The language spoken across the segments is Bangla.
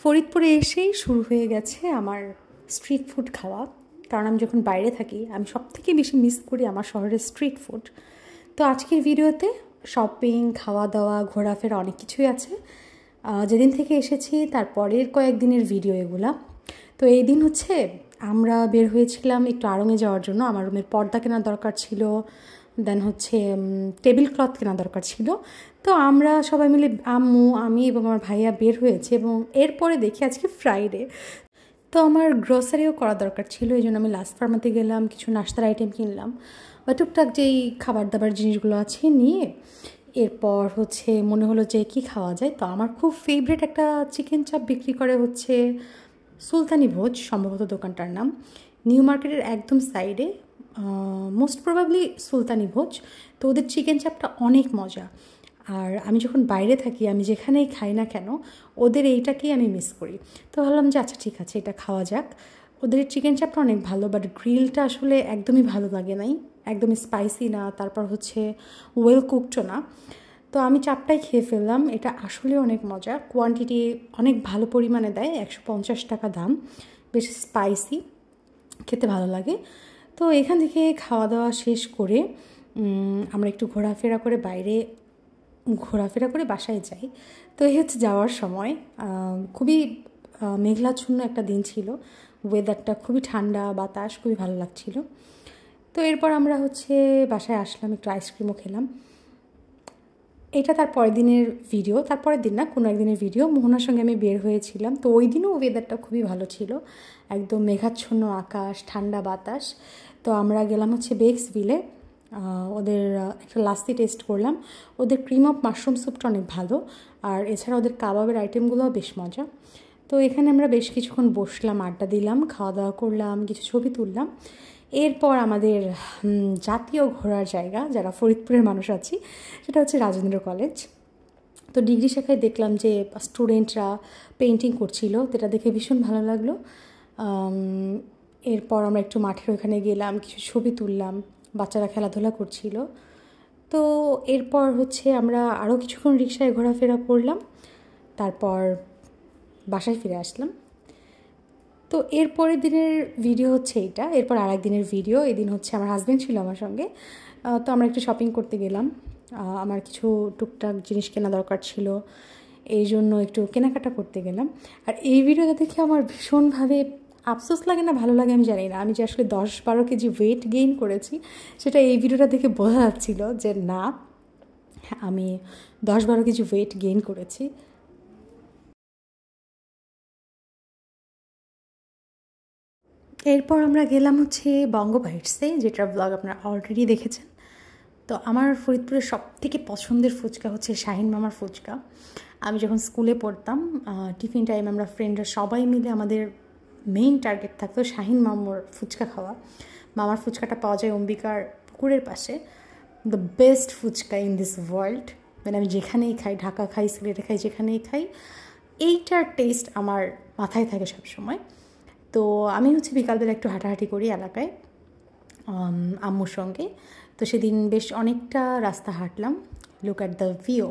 ফরিদপুরে এসেই শুরু হয়ে গেছে আমার স্ট্রিট ফুড খাওয়া। কারণ আমি যখন বাইরে থাকি আমি সবথেকে বেশি মিস করি আমার শহরের স্ট্রিট ফুড। তো আজকের ভিডিওতে শপিং, খাওয়া দাওয়া, ঘোরাফেরা অনেক কিছুই আছে। যেদিন থেকে এসেছি তার পরের কয়েকদিনের ভিডিও এগুলা। তো এই দিন হচ্ছে আমরা বের হয়েছিলাম একটু আড়ংয়ে যাওয়ার জন্য। আমার রুমের পর্দা কেনার দরকার ছিল, দেন হচ্ছে টেবিল ক্লথ কেনা দরকার ছিল। তো আমরা সবাই মিলে আম্মু, আমি এবং আমার ভাইয়া বের হয়েছে এবং এরপরে দেখি আজকে ফ্রাইডে। তো আমার গ্রসারিও করা দরকার ছিল, এই জন্য আমি লাস্ট ফার্মাতে গেলাম, কিছু নাস্তার আইটেম কিনলাম বা টুকটাক যেই খাবার দাবার জিনিসগুলো আছে নিয়ে এরপর হচ্ছে মনে হলো যে কি খাওয়া যায়। তো আমার খুব ফেভারিট একটা চিকেন চাপ বিক্রি করে হচ্ছে সুলতানি ভোজ, সম্ভবত দোকানটার নাম, নিউ মার্কেটের একদম সাইডে, মোস্ট প্রবাবলি সুলতানি ভোজ। তো ওদের চিকেন চাপটা অনেক মজা। আর আমি যখন বাইরে থাকি, আমি যেখানেই খাই না কেন ওদের এইটাকেই আমি মিস করি। তো ভাবলাম যে আচ্ছা ঠিক আছে, এটা খাওয়া যাক। ওদের চিকেন চাপটা অনেক ভালো, বাট গ্রিলটা আসলে একদমই ভালো লাগে নাই, একদমই স্পাইসি না, তারপর হচ্ছে ওয়েল কুকডও না। তো আমি চাপটাই খেয়ে ফেললাম। এটা আসলে অনেক মজা, কোয়ান্টিটি অনেক ভালো পরিমাণে দেয়, 150 টাকা দাম, বেশ স্পাইসি, খেতে ভালো লাগে। তো এখান থেকে খাওয়া দাওয়া শেষ করে আমরা একটু ঘোরাফেরা করে বাসায় যাই। তো এই হচ্ছে যাওয়ার সময়। খুবই মেঘলাচ্ছন্ন একটা দিন ছিল, ওয়েদারটা খুবই ঠান্ডা, বাতাস, খুবই ভালো লাগছিল। তো এরপর আমরা হচ্ছে বাসায় আসলাম, একটু আইসক্রিমও খেলাম। এটা তার পরের দিনের ভিডিও, তারপরের দিন না, কোনো একদিনের ভিডিও। মোহনার সঙ্গে আমি বের হয়েছিলাম, তো ওই দিনও ওয়েদারটা খুবই ভালো ছিল, একদম মেঘাচ্ছন্ন আকাশ, ঠান্ডা বাতাস। তো আমরা গেলাম হচ্ছে বেক্সভিলে, ওদের একটা লাস্সি টেস্ট করলাম। ওদের ক্রিম অফ মাশরুম স্যুপটা অনেক ভালো, আর এছাড়া ওদের কাবাবের আইটেমগুলোও বেশ মজা। তো এখানে আমরা বেশ কিছুক্ষণ বসলাম, আড্ডা দিলাম, খাওয়া দাওয়া করলাম, কিছু ছবি তুললাম। এরপর আমাদের জাতীয় ঘোরার জায়গা, যারা ফরিদপুরের মানুষ আছি, সেটা হচ্ছে রাজেন্দ্র কলেজ। তো ডিগ্রি শাখায় দেখলাম যে স্টুডেন্টরা পেন্টিং করছিল, যেটা দেখে ভীষণ ভালো লাগলো। এরপর আমরা একটু মাঠের ওখানে গেলাম, কিছু ছবি তুললাম, বাচ্চারা খেলাধুলা করছিল। তো এরপর হচ্ছে আমরা আরও কিছুক্ষণ রিক্সায় ঘোরাফেরা করলাম, তারপর বাসায় ফিরে আসলাম। তো এরপরের দিনের ভিডিও হচ্ছে এইটা। এরপর আর একদিনের ভিডিও, এদিন হচ্ছে আমার হাজব্যান্ড ছিল আমার সঙ্গে। তো আমরা একটু শপিং করতে গেলাম, আমার কিছু টুকটাক জিনিস কেনা দরকার ছিল, এই জন্য একটু কেনাকাটা করতে গেলাম। আর এই ভিডিওটা দেখে আমার ভীষণভাবে আফসোস লাগে না ভালো লাগে আমি জানি না, আমি যে আসলে 10-12 কেজি ওয়েট গেইন করেছি সেটা এই ভিডিওটা দেখে বোঝা যাচ্ছিল যে না, আমি 10-12 কেজি ওয়েট গেইন করেছি। এরপর আমরা গেলাম হচ্ছে বঙ্গ বাইটসে, যেটার ব্লগ আপনারা অলরেডি দেখেছেন। তো আমার ফরিদপুরের সবথেকে পছন্দের ফুচকা হচ্ছে শাহিন মামার ফুচকা। আমি যখন স্কুলে পড়তাম, টিফিন টাইম আমরা ফ্রেন্ডরা সবাই মিলে আমাদের মেইন টার্গেট থাকতো শাহিন মামার ফুচকা খাওয়া। মামার ফুচকাটা পাওয়া যায় অম্বিকার পুকুরের পাশে, the best fuchka in this world. মানে আমি যেখানেই খাই, ঢাকা খাই, সিলেটে খাই, যেখানেই খাই, এইটার টেস্ট আমার মাথায় থাকে সবসময়। তো আমি হচ্ছে বিকালবেলা একটু হাঁটাহাঁটি করি এলাকায় আম্মুর সঙ্গে। তো সেদিন বেশ অনেকটা রাস্তা হাঁটলাম। লুক অ্যাট দ্য ভিউ,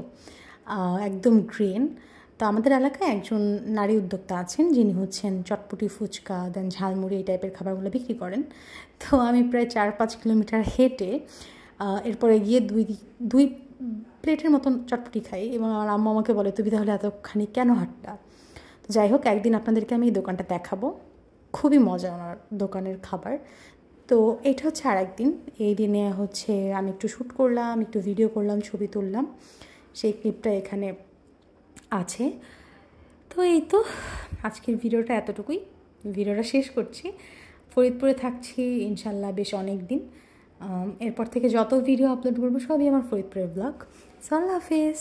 একদম গ্রিন। তো আমাদের এলাকায় একজন নারী উদ্যোক্তা আছেন, যিনি হচ্ছেন চটপটি, ফুচকা, দেন ঝালমুড়ি, এই টাইপের খাবারগুলো বিক্রি করেন। তো আমি প্রায় 4-5 কিলোমিটার হেঁটে এরপরে গিয়ে দুই প্লেটের মতন চটপটি খাই, এবং আমার আম্মু আমাকে বলে তুমি তাহলে এতখানি কেন হাঁটটা। তো যাই হোক, একদিন আপনাদেরকে আমি এই দোকানটা দেখাবো, খুবই মজা ওনার দোকানের খাবার। তো এটা হচ্ছে আর একদিন। এই দিনে হচ্ছে আমি একটু শ্যুট করলাম, একটু ভিডিও করলাম, ছবি তুললাম, সেই ক্লিপটা এখানে আছে। তো এই তো আজকের ভিডিওটা এতটুকুই, ভিডিওটা শেষ করছি। ফরিদপুরে থাকছি ইনশাল্লাহ বেশ অনেক দিন। এরপর থেকে যত ভিডিও আপলোড করবো সবই আমার ফরিদপুরের ব্লগ। আল্লাহ হাফেজ।